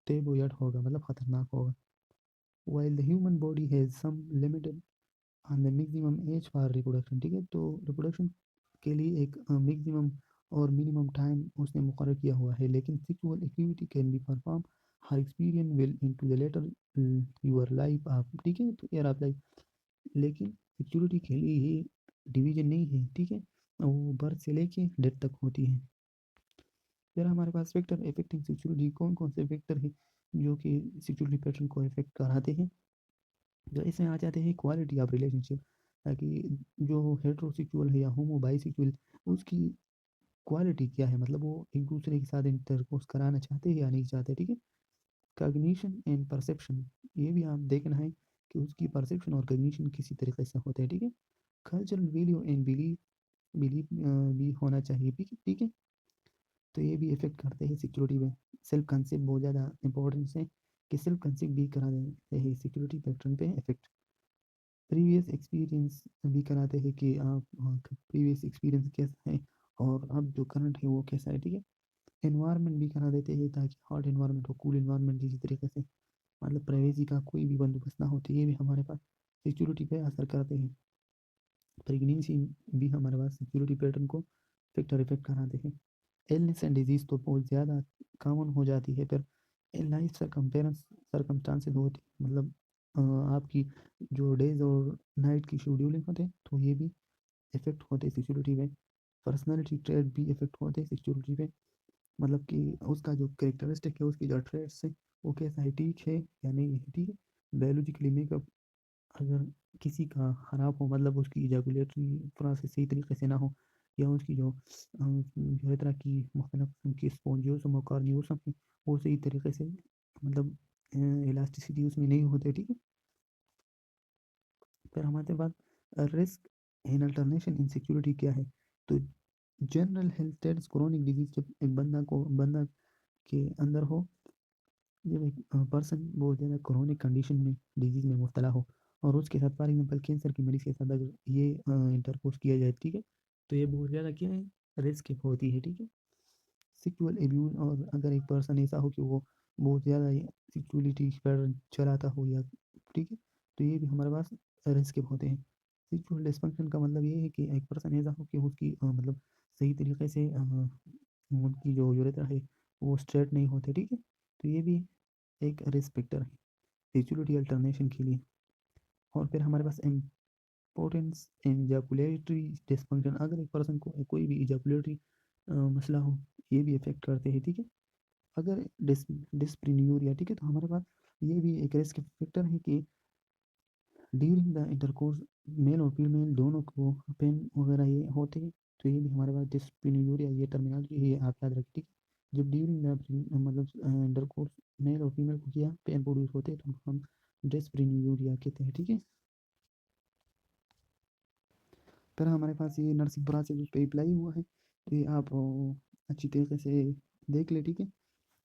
तेबोयट होगा, मतलब ख़तरनाक होगा। While the human body has some limited the maximum age for reproduction, ठीक है। तो रिप्रोडक्शन के लिए एक मैक्सिमम और मिनिमम टाइम उसने मुकर्रर किया हुआ है, लेकिन sexual activity can be perform her experience will into the later your life आप, ठीक है। तो यार आप लाइफ, लेकिन सिक्योरिटी के लिए ये डिवीजन नहीं है, ठीक है। वो बर्थ से लेके डेथ तक होती है। फिर हमारे पास फैक्टर अफेक्टिंग सिक्योरिटी, कौन कौन से फैक्टर है जो कि सिक्योरिटी पैटर्न को इफेक्ट कराते हैं। तो इसमें आ जाते हैं क्वालिटी ऑफ रिलेशनशिप, ताकि जो हेट्रोसेक्सुअल है या होमो बाइसेक्सुअल, उसकी क्वालिटी क्या है, मतलब वो एक दूसरे के साथ इंटरकोर्स कराना चाहते हैं या नहीं चाहते, ठीक है। कॉग्निशन एंड परसेप्शन, ये भी आप देखना है कि उसकी परसेप्शन और कॉग्निशन किसी तरीके से होते हैं, ठीक है। Cultural value and belief belief भी होना चाहिए, ठीक है। तो ये भी इफेक्ट करते हैं सिक्योरिटी में। सेल्फ कंसेप्ट बहुत ज़्यादा इंपॉर्टेंस है कि सेल्फ कंसेप्ट भी करा देते हैं सिक्योरिटी पैटर्न पे इफेक्ट। प्रीवियस एक्सपीरियंस भी कराते हैं कि आप प्रीवियस एक्सपीरियंस कैसा है और अब जो करंट है वो कैसा है, ठीक है। एनवायरनमेंट भी करा देते हैं ताकि हॉट एनवायरनमेंट हो, कूल एनवायरनमेंट, इसी तरीके से मतलब प्राइवेसी का कोई भी बंदोबस्त ना हो, तो ये भी हमारे पास सिक्योरिटी पे असर करते हैं। प्रेगनेंसी भी हमारे पास सिक्योरिटी पैटर्न को फैक्टर इफेक्ट कराते हैं। इलनेस एंड डिजीज़ तो बहुत ज़्यादा कॉमन हो जाती है, फिर लाइफ सरकमस्टांसेस होती मतलब आपकी जो डेज और नाइट की शेड्यूलिंग होते हैं तो ये भी इफेक्ट होते हैं सिक्योरिटी पे। पर्सनालिटी ट्रेड भी इफेक्ट होते हैं सिक्योरिटी पे, मतलब कि उसका जो कैरेक्टरिस्टिक है, उसकी जो ट्रेड्स है वो कैसा है, ठीक है या नहीं है, ठीक है। बायोलॉजिकली मेकअप अगर किसी का ख़राब हो, मतलब उसकी इजैकुलेटरी प्रोसेस सही तरीके से ना हो, या उसकी जो है तरह की मुख्तलिफ किस्म की स्पॉन्जियोसम और कार्नियोसम है वो सही तरीके से मतलब इलास्टिसिटी उसमें नहीं होते, ठीक है। फिर हमारे पास risk in alternation in security क्या है। तो general health status, chronic disease, जब एक बंदा के अंदर हो, जब एक पर्सन बहुत ज़्यादा क्रोनिक कंडीशन में डिजीज़ में मुब्तला हो और उसके साथ फॉर एग्जाम्पल कैंसर की मरीज के साथ अगर ये इंटरकोर्स किया जाए, ठीक है, तो ये बहुत ज़्यादा क्या है, रिस्क होती है, ठीक है। सेक्सुअल एब्यूज, और अगर एक पर्सन ऐसा हो कि वो बहुत ज़्यादा सेक्सुअलिटी पर चलाता हो या, ठीक है, तो ये भी हमारे पास रिस्क होते हैं। सेक्सुअल डिस्फंक्शन का मतलब ये है कि एक पर्सन ऐसा हो कि उसकी मतलब सही तरीके से उनकी जो यूरेथ्रा है वो स्ट्रेट नहीं होते, ठीक है। तो ये भी एक रिस्क फैक्टर है सेक्सुअलिटी अल्टरनेशन के लिए। और फिर हमारे पास इम्पोर्टेंस इजैकुलेटरी डिस्फंक्शन, अगर एक पर्सन को कोई भी इजैकुलेटरी मसला हो, ये भी इफेक्ट करते हैं, ठीक है। अगर डिस्प्रिन्यूरिया, ठीक है, तो हमारे पास ये भी एक रिस्क फैक्टर है कि ड्यूरिंग द इंटरकोर्स मेल और फीमेल दोनों को पेन वगैरह ये होते हैं, तो ये भी हमारे पास डिस्प्रिन्यूरिया ये टर्मिनोलॉजी है, आप याद रखें, ठीक है। जब ड्यूरिंग द मतलब इंटरकोर्स मेल और फीमेल को किया पेन प्रोड्यूस होते हैं तो हम डिस्प्रिन्यूरिया कहते हैं, ठीक है। फिर हमारे पास ये नर्सिंग प्रोसेस उस पर अप्लाई हुआ है, तो ये आप अच्छी तरीके से देख ले, ठीक है,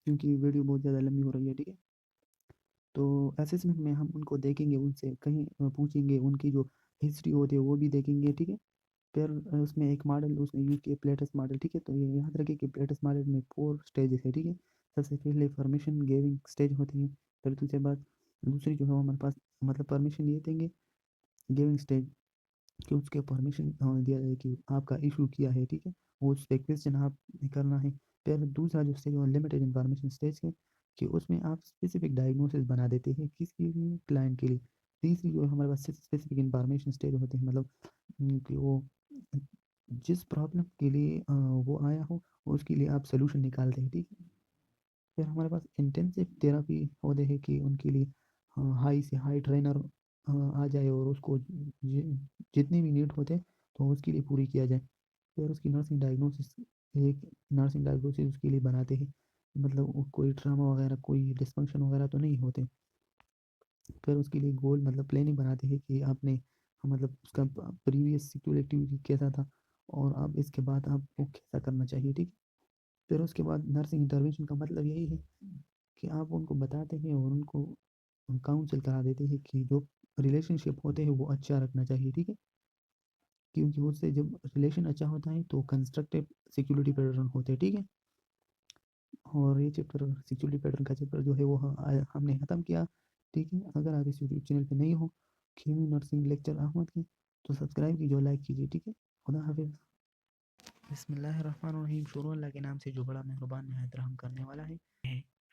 क्योंकि वीडियो बहुत ज़्यादा लंबी हो रही है, ठीक है। तो असेसमेंट में हम उनको देखेंगे, उनसे कहीं पूछेंगे, उनकी जो हिस्ट्री होती है वो भी देखेंगे, ठीक है। फिर उसमें एक मॉडल उसने यूज़ किया प्लेटस मॉडल, ठीक है। तो ये याद रखिए कि प्लेटस मॉडल में 4 स्टेजेस है, ठीक है। सबसे पहले परमिशन गिविंग स्टेज होती है, फिर दूसरे बाद दूसरी जो है वो हमारे पास मतलब परमिशन ये देंगे गिविंग स्टेज, कि उसके परमिशन दिया जाए कि आपका इशू किया है, ठीक है, वो उस पर क्वेश्चन आप करना है। फिर दूसरा जो स्टेज वो लिमिटेड इंफॉर्मेशन स्टेज है, कि उसमें आप स्पेसिफिक डायग्नोसिस बना देते हैं किसके लिए, क्लाइंट के लिए। तीसरी जो हमारे पास स्पेसिफिक इंफॉर्मेशन स्टेज होते हैं, मतलब कि वो जिस प्रॉब्लम के लिए वो आया हो उसके लिए आप सोल्यूशन निकालते हैं, ठीक है। फिर हमारे पास इंटेंसिव थेरेपी होते हैं कि उनके लिए हाई से हाई ट्रेनर आ जाए और उसको जितनी भी नीड होते हैं तो उसके लिए पूरी किया जाए। फिर उसकी नर्सिंग डायग्नोसिस, एक नर्सिंग डायग्नोसिस उसके लिए बनाते हैं, मतलब कोई ट्रामा वगैरह कोई डिस्फंक्शन वगैरह तो नहीं होते। फिर उसके लिए गोल मतलब प्लानिंग बनाते हैं कि आपने मतलब उसका प्रीवियस सिक्योर एक्टिविटी कैसा था, और अब इसके बाद आपको कैसा करना चाहिए, ठीक है। फिर उसके बाद नर्सिंग इंटरवेंशन का मतलब यही है कि आप उनको बताते हैं और उनको काउंसिल करा देते हैं कि जो रिलेशनशिप होते हैं वो अच्छा रखना चाहिए, ठीक है। क्योंकि उससे जब रिलेशन अच्छा होता है तो कंस्ट्रक्टिव सिक्योरिटी पैटर्न होते हैं, ठीक है। और ये चैप्टर सिक्योरिटी पैटर्न का चैप्टर जो है वो हमने ख़त्म किया, ठीक है। अगर आप इस यूट्यूब चैनल पे नहीं हो खेमी नर्सिंग लेक्चर अहमद के, तो सब्सक्राइब कीजिए, लाइक कीजिए, ठीक है। खुदा हाफिज़। बिस्मिल्लाहिर्रहमानिर्रहीम। शुरू अल्लाह के नाम से जो बड़ा मेहरबान निहायत रहम करने वाला है।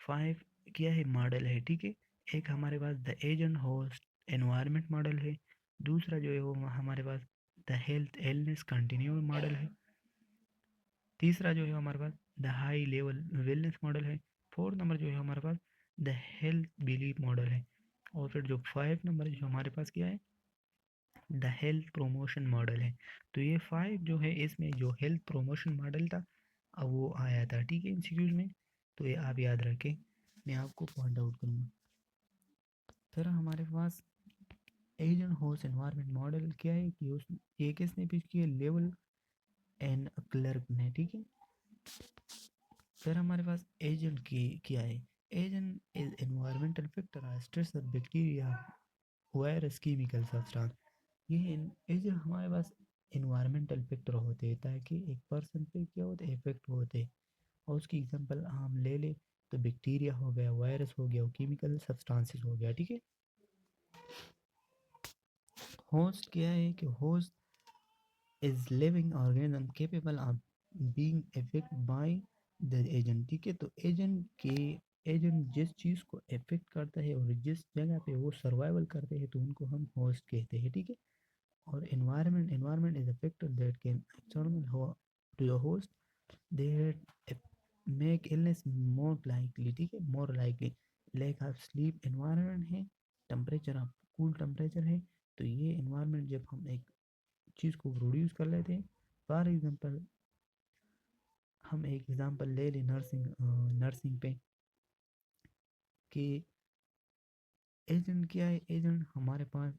5 क्या है, मॉडल है, ठीक है। एक हमारे पास the agent host environment model है। दूसरा जो है वो हमारे पास the health illness continue model है। तीसरा जो है हमारे पास the high level wellness model है। फोर्थ नंबर जो है हमारे पास द हेल्थ बिलीफ मॉडल है। और फिर जो 5 नंबर जो हमारे पास क्या है, द हेल्थ प्रोमोशन मॉडल है। तो ये 5 जो है इसमें जो हेल्थ प्रोमोशन मॉडल था अब वो आया था, ठीक है, इंस्टीट्यूट में। तो ये आप याद रखें, मैं आपको पॉइंट आउट करूँगा। फिर हमारे पास एजेंट होस्ट एनवायरनमेंट मॉडल क्या है कि उस ये किसने पेश किया, लेवल एंड क्लर्क ने, ठीक है। फिर हमारे पास एजेंट की क्या है, agent is environmental factor stress bacteria virus chemical substance. ये एजेंट हमारे पास इन्वायरमेंटल फैक्टर होते हैं ताकि एक पर्सन पे क्या होते हैं, इफेक्ट होते हैं। और उसकी एग्जांपल हम ले ले तो बैक्टीरिया हो गया, वायरस हो गया, केमिकल सब्सटेंसेस हो गया, ठीक है। होस्ट क्या है कि host is living organism capable of being affect by the agent, ठीक है। तो एजेंट जिस चीज़ को अफेक्ट करता है और जिस जगह पे वो सर्वाइवल करते हैं तो उनको हम होस्ट कहते हैं, ठीक है। और environment is a factor that can external to the host, they make illness more likely, ठीक है, more likely। lack of sleep environment है, टेम्परेचर आप कूल टेम्परेचर है। तो ये environment जब हम एक चीज़ को प्रोड्यूस कर लेते हैं, फॉर एग्जांपल हम एक एग्जांपल ले लें नर्सिंग पे कि एजेंट क्या है, एजेंट हमारे पास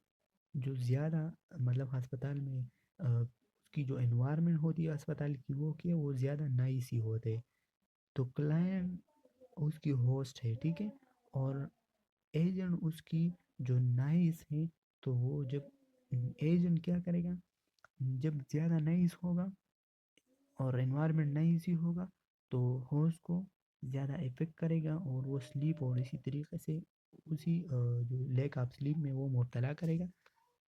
जो ज़्यादा मतलब अस्पताल में उसकी जो एनवायरनमेंट होती है अस्पताल की वो क्या, वो ज़्यादा नाइस ही होते हैं। तो क्लाइंट उसकी होस्ट है, ठीक है। और एजेंट उसकी जो नाइस है, तो वो जब एजेंट क्या करेगा, जब ज़्यादा नाइस होगा और एनवायरनमेंट नाइस ही होगा तो होस्ट को ज़्यादा इफेक्ट करेगा और वो स्लीप और इसी तरीके से उसी जो लैक ऑफ स्लीप में वो मुब्तला करेगा।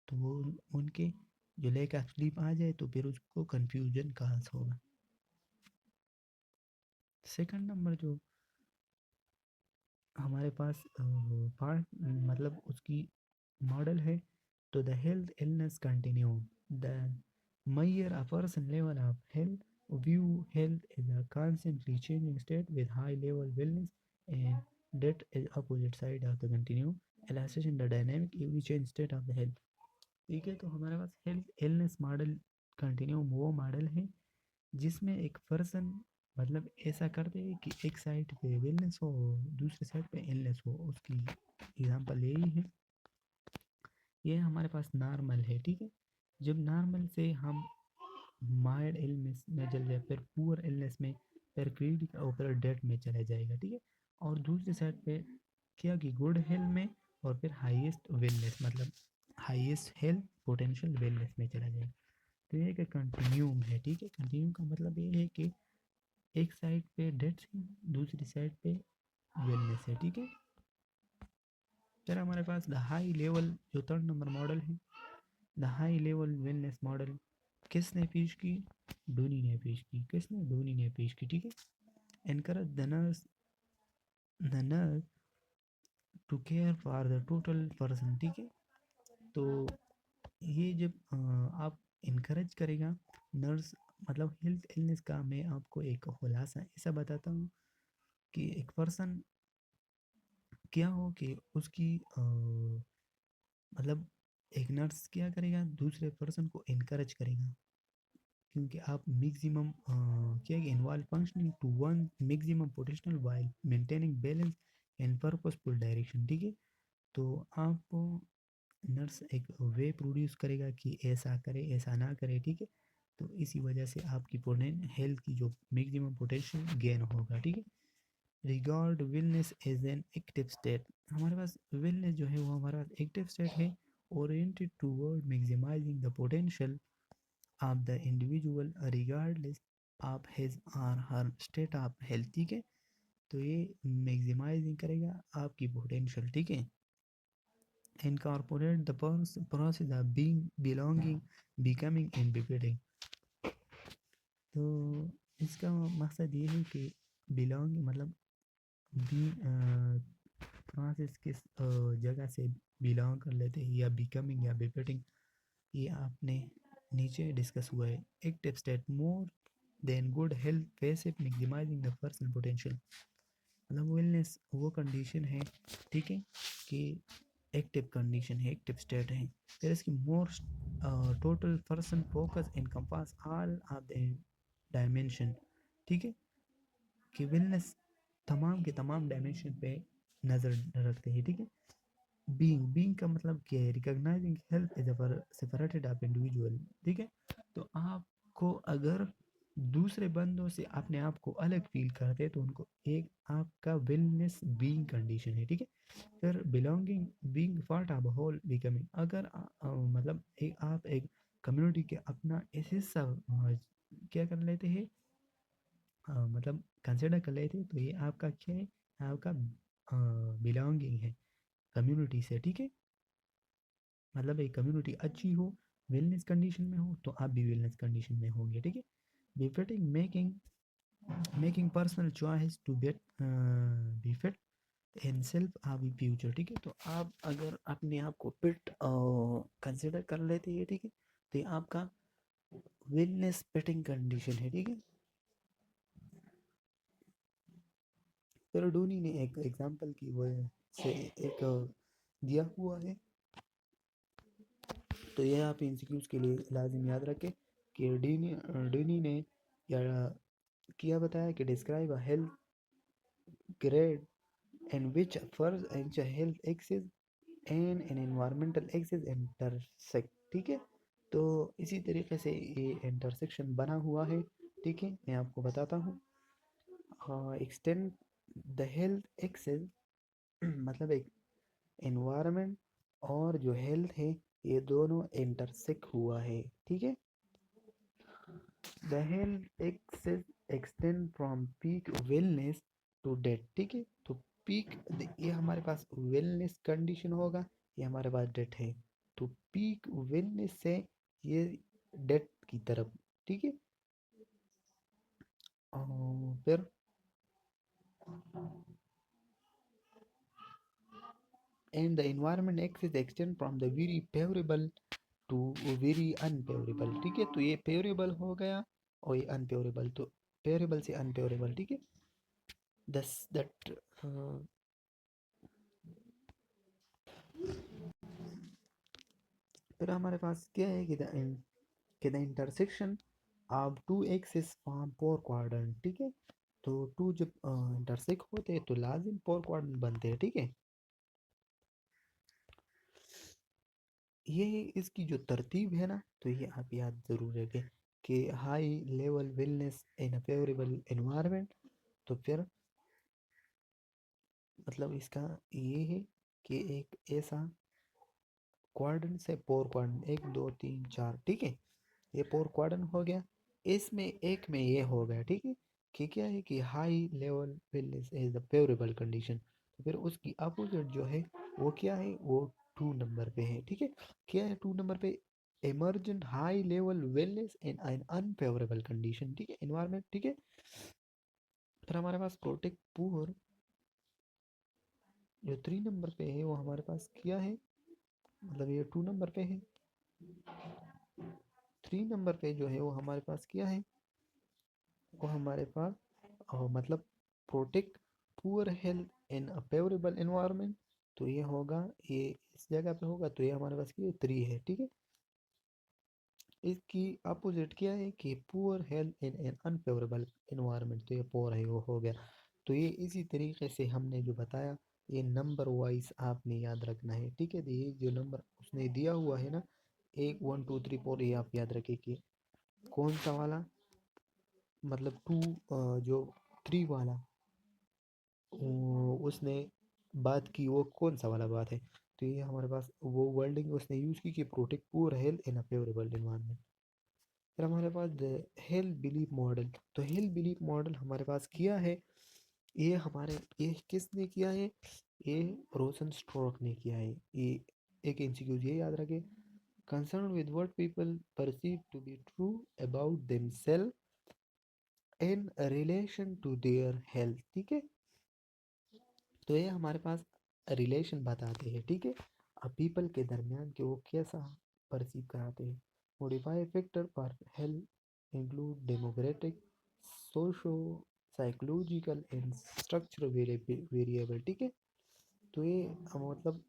तो वो उनके जो लैक ऑफ स्लीप आ जाए तो फिर उसको कन्फ्यूजन का होगा। सेकंड नंबर जो हमारे पास पार्ट मतलब उसकी मॉडल है, तो the health illness continuum the measure a person level of health view health is a constantly changing state with high level wellness and that is opposite side of the continuum illustration the dynamic every change state of the health, ठीक है। तो हमारे पास health illness model continuum वो model है जिसमें एक person मतलब ऐसा करते हैं कि एक साइड पे वेलनेस हो दूसरे साइड पे इलनेस हो। उसकी एग्जांपल यही है, ये हमारे पास नॉर्मल है, ठीक है। जब नॉर्मल से हम माइल्ड इलनेस में चल जाए, फिर पुअर इलनेस में, फिर क्रिटिकल और फिर डेथ में चला जाएगा, ठीक है। और दूसरी साइड पे क्या कि गुड हेल्थ में और फिर हाईएस्ट वेलनेस मतलब हाईएस्ट हेल्थ पोटेंशियल वेलनेस में चला जाएगा। तो ये एक कंटिन्यूम है, ठीक है। कंटिन्यूम का मतलब ये है कि एक साइड पे डेथ है, दूसरी साइड पे वेलनेस है, ठीक है। फिर हमारे पास द हाई लेवल जो 3rd नंबर मॉडल है, the high level wellness model किसने पेश की, डोनी ने पेश की। किसने, डोनी ने पेश की, ठीक है। Encourage the nurse to care for the total person, ठीक है। तो ये जब आप इनकरेज करेगा नर्स मतलब हेल्थ इलनेस का, मैं आपको एक खुलासा ऐसा बताता हूँ कि एक पर्सन क्या हो कि उसकी मतलब एक नर्स क्या करेगा, दूसरे पर्सन को इनकरेज करेगा क्योंकि आप मैक्सिमम क्या involve functioning to one maximum potential while maintaining balance and purposeful direction, ठीक है। तो आपको नर्स एक वे प्रोड्यूस करेगा कि ऐसा करे ऐसा ना करे, ठीक है। तो इसी वजह से आपकी हेल्थ की जो मैक्सिमम पोटेंशियल गेन होगा, ठीक है। Regard wellness as an active state, हमारे पास विलनेस जो है वो हमारा एक्टिव स्टेट है, oriented toward maximizing the potential of the individual regardless of his और हर स्टेट ऑफ हेल्थ, ठीक है। तो ये मैक्सिमाइजिंग करेगा आपकी पोटेंशियल, ठीक है। Incorporate the process of being, belonging, becoming and begetting. तो इसका मकसद ये है कि बिलोंग मतलब बी प्रोसेस किस जगह से बिलोंग कर लेते हैं, या बिकमिंग या बिगेटिंग, ये आपने नीचे डिस्कस हुआ है। Active state more than good health passive maximizing the personal potential, मतलब वेलनेस वो कंडीशन है, ठीक है, कि एक्टिव कंडीशन है, एक्टिव स्टेट है। फिर इसकी most total person focus encompass all of the dimension, ठीक है, कि वेलनेस तमाम के तमाम डायमेंशन पे नज़र रखते हैं, ठीक है। बीइंग का मतलब क्या है, recognising health is separated of individual, ठीक है। तो आपको अगर दूसरे बंदों से अपने आप को अलग फील करते हैं तो उनको एक आपका वेलनेस बीइंग कंडीशन है, ठीक है। फिर belonging being part of whole becoming, अगर मतलब आप एक कम्युनिटी के अपना इस हिस्सा क्या कर लेते हैं, मतलब कंसिडर कर लेते हैं, तो ये आपका क्या है, आपका बिलोंगिंग है कम्युनिटी से, ठीक है। मतलब एक कम्युनिटी अच्छी हो, वेलनेस कंडीशन में हो, तो आप भी वेलनेस कंडीशन में होंगे, ठीक है। Befitting making personal choice to get befit in self are future, ठीक है। तो आप अगर अपने आप को फिट कंसिडर कर लेते हैं, ठीक है, तो ये आपका वेलनेस फिटिंग कंडीशन है, ठीक है। फिर डोनी ने एक एग्जांपल की वजह से एक दिया हुआ है, तो यह आप इंस्टीट्यूट के लिए लाजिम याद रखें कि डीनी ने या किया बताया कि describe a health grade in which first and health axis and N environmental axis intersect, ठीक है। तो इसी तरीके से ये इंटरसेक्शन बना हुआ है, ठीक है, मैं आपको बताता हूँ। एक्सटेंड द हेल्थ एक्सिस मतलब एक एनवायरनमेंट और जो हेल्थ है ये दोनों इंटरसेक्ट हुआ है, ठीक है। The health axis extend from peak wellness to death, ठीक है। तो पीक ये हमारे पास वेलनेस कंडीशन होगा, ये हमारे पास डेथ है, तो पीक वेलनेस से ये डेथ की तरफ, ठीक है। और फिर and the environment axis extend from the very favourable to very unfavourable, ठीक है। तो ये फेवरेबल हो गया और ये अनफेवरेबल, तो फेवरेबल से अनफेवरेबल, ठीक है। दस दैट फिर हमारे पास क्या है कि the intersection of two axis form four quadrant, ठीक है। तो टू जब इंटरसेक्ट होते हैं तो लाजिम फोर क्वाड्रेंट बनते हैं, ठीक है। ये इसकी जो तरतीब है ना, तो ये आप याद ज़रूर रखें कि हाई लेवल वेलनेस इन अ फेवरेबल एनवायरनमेंट, तो फिर मतलब इसका ये है कि एक ऐसा क्वाड्रेंट से फोर क्वाड्रेंट, एक दो तीन चार, ठीक है, ये फोर क्वाड्रेंट हो गया। इसमें एक में ये हो गया, ठीक है, कि क्या है कि high level wellness is the favourable condition, तो फिर उसकी अपोजिट जो है वो क्या है, वो 2 नंबर पे है, ठीक है। क्या है 2 नंबर पे, emergent high level wellness in an unfavourable condition, ठीक है, एनवायरमेंट, ठीक है। फिर हमारे पास प्रोटेक्ट पुअर जो 3 नंबर पे है वो हमारे पास क्या है, मतलब ये 2 नंबर पे है। 3 नंबर पे जो है वो हमारे पास क्या है, वो हमारे पास मतलब प्रोटेक्ट पुअर हेल्थ इन अ फेवरेबल एनवायरनमेंट, तो ये होगा, ये इस जगह पे होगा, तो ये हमारे पास ये 3 है, ठीक है। इसकी अपोजिट क्या है कि poor health in an unfavourable environment, तो ये पोर है, वो हो गया। तो ये इसी तरीके से हमने जो बताया ये नंबर वाइज आपने याद रखना है, ठीक है। तो ये जो नंबर उसने दिया हुआ है ना, 1 1 2 3 4, ये आप याद रखिए कि कौन सा वाला, मतलब जो 3 वाला उसने बात की, वो कौन सा वाला बात है। तो ये हमारे पास वो वर्डिंग उसने यूज़ की कि प्रोटेक्ट पुअर हेल्थ इन अ फेवरेबल एनवायरनमेंट। फिर हमारे पास हेल्थ बिलीफ मॉडल। तो हेल्थ बिलीफ मॉडल हमारे पास किया है, ये किसने किया है, ये रोशन स्ट्रोक ने किया है। ये एक एमसीक्यू ये याद रखें, concern with what people perceive to be true about themselves in relation to their health. ठीक है, तो ये हमारे पास रिलेशन बताते हैं। ठीक है, अब पीपल के दरमियान कि वो कैसा परसीव कराते हैं। मॉडिफाई फैक्टर पर health include demographic, socio psychological and structural variable. ठीक है, तो ये मतलब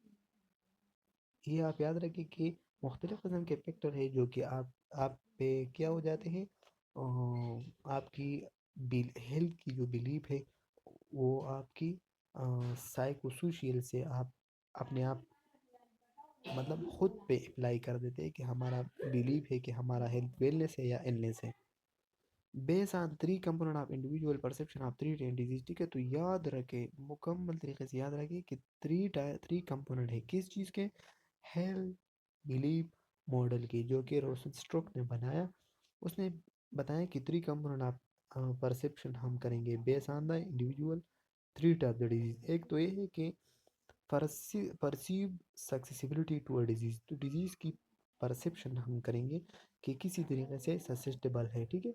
ये आप याद रखिए कि मुख्तलिफ किस्म के फैक्टर है जो कि आप पे क्या हो जाते हैं, आपकी हेल्थ की जो बिलीफ है वो आपकी साइकोसोशियल से आप अपने आप मतलब खुद पे अप्लाई कर देते हैं कि हमारा बिलीफ है कि हमारा हेल्थ वेलनेस है या इलनेस है। Base on 3 component of individual perception of 3 disease. ठीक है, तो याद रखें, मुकम्मल तरीके से याद रखें कि 3 कंपोनेंट है किस चीज़ के, हेल्थ बिलीफ मॉडल की, जो कि रोशन स्ट्रोक ने बनाया। उसने बताया कि 3 कंपोनेंट ऑफ परसेप्शन हम करेंगे base on the individual 3 type the disease. एक तो ये है कि perceive susceptibility to a disease, तो डिजीज की परसेप्शन हम करेंगे कि किसी तरीके से ससेप्टेबल है। ठीक है,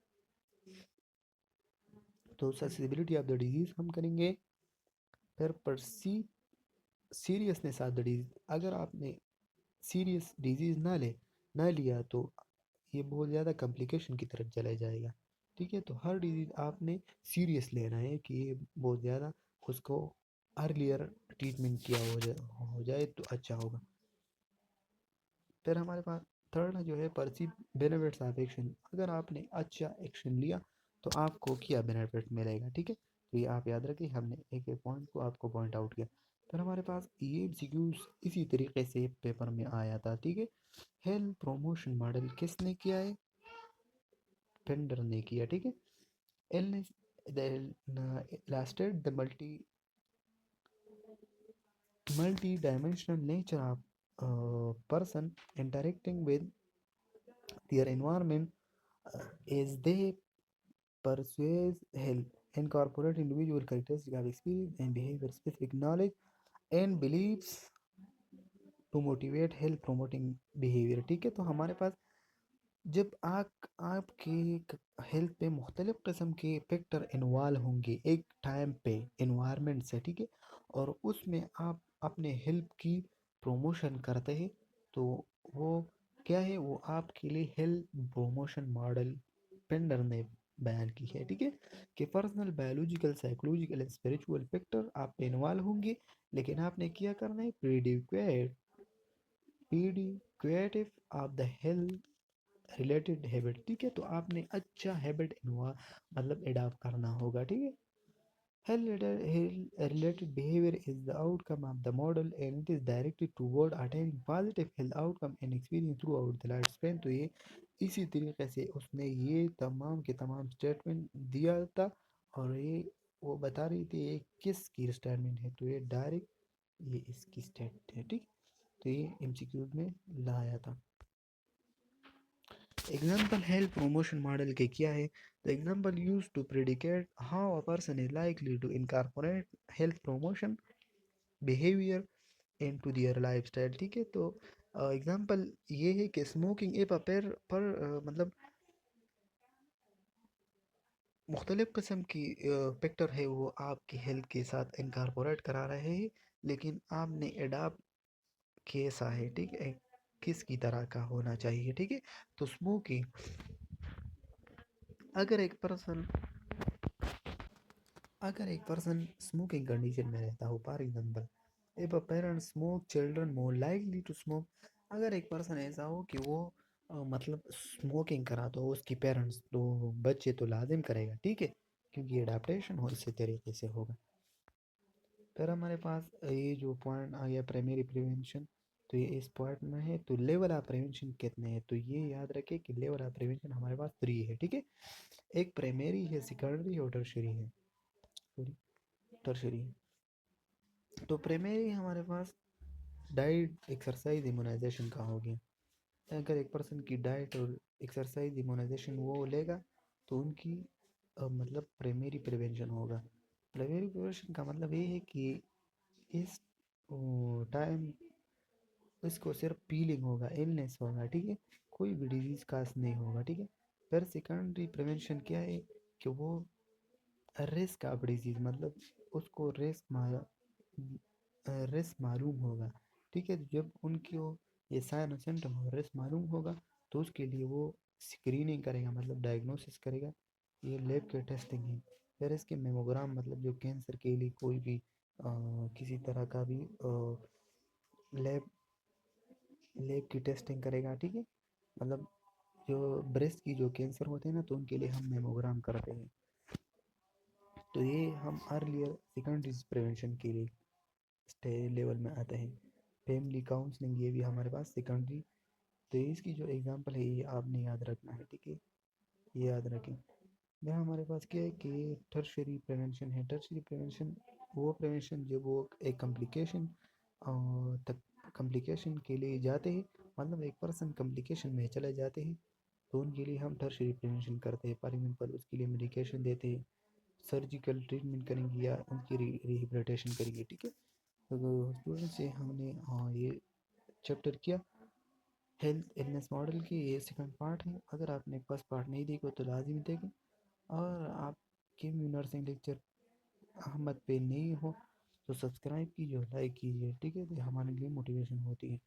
तो सक्सेसिबिलिटी ऑफ द डिजीज हम करेंगे। फिर perceive seriousness of the disease, अगर आपने सीरियस डिजीज ना लिया तो ये बहुत ज़्यादा कॉम्प्लिकेशन की तरफ चला जाएगा। ठीक है, तो हर डिजीज आपने सीरियस लेना है कि ये बहुत ज़्यादा उसको अर्लियर ट्रीटमेंट किया हो जाए तो अच्छा होगा। फिर हमारे पास थर्ड जो है परसीव बेनिफिट्स ऑफ एक्शन, अगर आपने अच्छा एक्शन लिया तो आपको क्या बेनिफिट मिलेगा। ठीक है, तो ये आप याद रखिए, हमने एक एक पॉइंट को आपको पॉइंट आउट किया। फिर हमारे पास ये एमसीक्यूज इसी तरीके से पेपर में आया था। ठीक है, हेल्थ प्रमोशन मॉडल किसने किया है, पेंडर ने किया। ठीक है, illness the illustrate the multi-dimensional nature of person interacting with their environment as they pursue health, incorporate individual characteristics of experience and behavior, specific knowledge and beliefs to motivate health promoting behavior। ठीक है, तो हमारे पास जब आपके health पे मुख्तलिफ किस्म के फैक्टर इन्वॉल्व होंगे एक टाइम पे इन्वायरमेंट से। ठीक है, और उसमें आप अपने हेल्थ की प्रमोशन करते हैं, तो वो क्या है, वो आपके लिए हेल्थ प्रमोशन मॉडल पेंडर ने बयान की है। ठीक है, कि personal biological psychological and spiritual factor आप पे इन्वॉल्व होंगे, लेकिन आपने क्या करना है, predicative of the health related habit. ठीक है, तो आपने अच्छा हैबिट मतलब एडाप्ट करना होगा। ठीक है, health related behavior is the outcome of the model and it is directed toward attaining positive health outcome and experience throughout the lifespan। तो ये इसी तरीके से उसने ये तमाम के तमाम स्टेटमेंट दिया था, और ये वो बता रही थी ये किसकी स्टेटमेंट है, तो ये डायरेक्ट ये इसकी स्टेट है। ठीक, तो ये एमसीक्यूज में लाया था। एग्जाम्पल हेल्थ प्रमोशन मॉडल के क्या है, the example use to predicate how a person is likely to incorporate health promotion behaviour into their lifestyle. ठीक है, तो एग्जाम्पल ये है कि स्मोकिंग ए पर मतलब मुख्तलिफ किस्म की फैक्टर है वो आपकी हेल्थ के साथ इनकॉर्पोरेट करा रहे हैं, लेकिन आपने एडाप्ट कैसा है। ठीक है, किस की तरह का होना चाहिए। ठीक है, तो स्मोकिंग, अगर एक पर्सन स्मोकिंग कंडीशन में रहता हो, for example if a parent smoke children more likely to smoke, अगर एक पर्सन ऐसा हो कि वो मतलब स्मोकिंग करा तो उसकी पेरेंट्स तो बच्चे तो लाजिम करेगा। ठीक है, क्योंकि एडाप्टेशन हो इसी तरीके से होगा। फिर हमारे पास ये जो पॉइंट आ गया प्राइमरी प्रिवेंशन, तो ये इस पार्ट में है। तो लेवल ऑफ प्रिवेंशन कितने हैं, तो ये याद रखें कि लेवल ऑफ प्रिवेंशन हमारे पास 3 है, ठीक है। एक प्राइमरी है, सेकेंडरी और टर्शियरी है, सॉरी टर्शियरी। तो प्राइमरी हमारे पास डाइट एक्सरसाइज इम्यूनाइजेशन का हो गया। अगर एक पर्सन की डाइट और एक्सरसाइज इम्यूनाइजेशन वो लेगा तो उनकी मतलब प्राइमरी प्रिवेंशन होगा। प्राइमरी प्रिवेंशन का मतलब ये है कि इस टाइम इसको सिर्फ पीलिंग होगा, इलनेस होगा, ठीक है, कोई भी डिजीज काज नहीं होगा, ठीक है। फिर सेकेंडरी प्रिवेंशन क्या है कि वो रिस्क ऑफ डिजीज, मतलब उसको रिस्क मालूम होगा, ठीक है। जब उनको ये साइन और सिम्टम और रिस्क मालूम होगा तो उसके लिए वो स्क्रीनिंग करेगा, मतलब डायग्नोसिस करेगा। ये लैब के टेस्टिंग है। फिर इसके मेमोग्राम, मतलब जो कैंसर के लिए कोई भी किसी तरह का भी लैब लैब की टेस्टिंग करेगा, ठीक है। मतलब जो ब्रेस्ट की जो कैंसर होते हैं ना, तो उनके लिए हम मेमोग्राम करते हैं। तो ये हम अर्लियर सेकेंडरी प्रिवेंशन के लिए स्टे लेवल में आते हैं। फैमिली काउंसलिंग ये भी हमारे पास सेकेंडरी। तो इसकी जो एग्जांपल है ये आपने याद रखना है, ठीक है, ये याद रखें। यहाँ हमारे पास क्या है कि टर्शरी प्रिवेंशन है। टर्शरी प्रिवेंशन वो प्रिवेंशन जब वो एक कम्प्लिकेशन तक कम्प्लिकेशन के लिए जाते हैं, मतलब एक पर्सन कम्प्लिकेशन में चले जाते हैं, तो उनके लिए हम टर्शरी प्रिवेंशन करते हैं। फॉर एग्जाम्पल उसके लिए मेडिकेशन देते हैं, सर्जिकल ट्रीटमेंट करेंगे या उनकी रिहेबिलिटेशन करेंगे, ठीक है। तो स्टूडेंट से हमने ये चैप्टर किया हेल्थ इलनेस मॉडल की, ये सेकंड पार्ट है। अगर आपने फर्स्ट पार्ट नहीं देखा तो लाजिमी देखें। और आपके भी नर्सिंग लेक्चर अहमद पे नहीं हो तो सब्सक्राइब कीजिए, लाइक कीजिए, ठीक है, तो हमारे लिए मोटिवेशन होती है।